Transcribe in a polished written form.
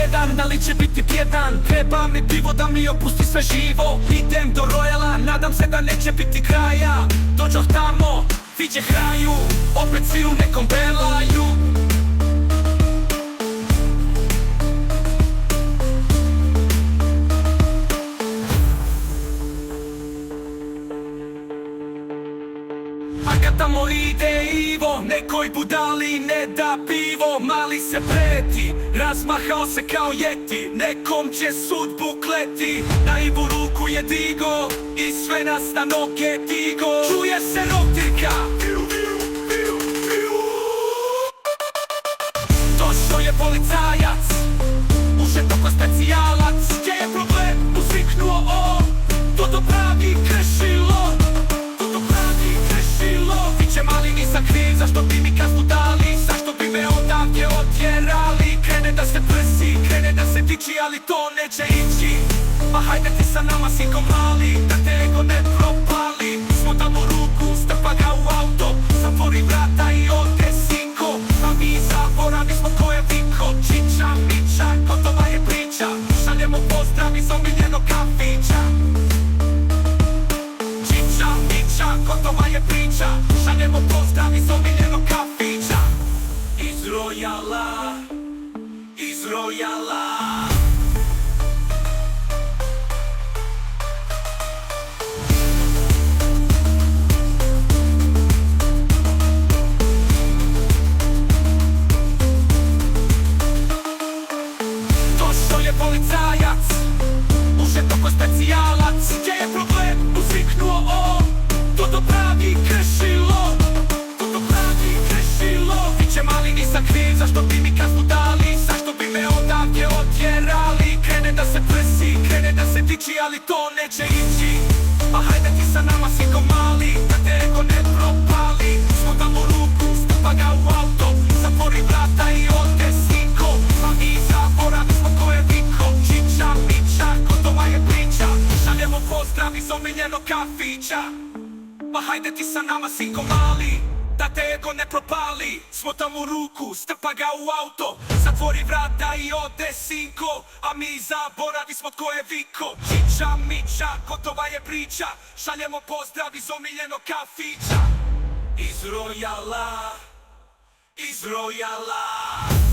jedan, da li će biti tjedan. Treba mi pivo da mi opusti sve živo. Idem do Royala, nadam se da neće biti kraja. Dođoh tamo, viđe hraju, opet svi u nekom belaju. A kad tamo ide Ivo, nekoj budali ne da pivo. Mali se preti, razmahao se kao jeti, nekom će sudbu kleti. Na Ivu ruku je digo i sve nas na noge digo. Čuje se rotirka, došao je policajac, ušeto ko specijalac. Gdje je problem, uzviknuo on, to do pravi krešilo. Mali nisam kriv, zašto bi mi kaznu dali, zašto bi me odavdje otjerali. Krene da se prsi, krene da se diči, ali to neće ići. Pa hajde ti sa nama sinko mali, da te ego ne propali. Smo damo ruku, strpa ga u auto, zatvori vrata i ode sinko. A mi zaboravi smo ko je Viko. Čiča, miča, gotova je priča, šaljemo pozdrav iz omiljenog kafića. Čiča, miča, gotova je priča, šaljemo pozdrav iz omiljenog kafića. Iz Royala, iz Royala. Došao je policajac, ušeto ko specijalac. Gdje je problem, uzviknuo on, to do pravi krešilo. Mali nisam kriv, zašto bi mi kaznu dali, zašto bi me odavdje otjerali. Krene da se prsi, krene da se diči, ali to neće ići. Pa hajde ti sa nama sinko mali, da te ego ne propali. Smo damo ruku, strpa ga u auto, zatvori vrata i ode sinko. Pa mi zaboravi smo ko je Viko. Čiča, miča, gotova je priča, šaljemo pozdrav iz omiljenog kafića. Pa hajde ti sa nama sinko mali, da te ego ne propali. Smo tamo u ruku, strpa ga u auto, zatvori vrata i ode sinko. A mi zaboravi smo tko je Viko. Čiča, miča, gotova je priča, šaljemo pozdrav iz omiljenog kafića. Iz Royala, iz Royala.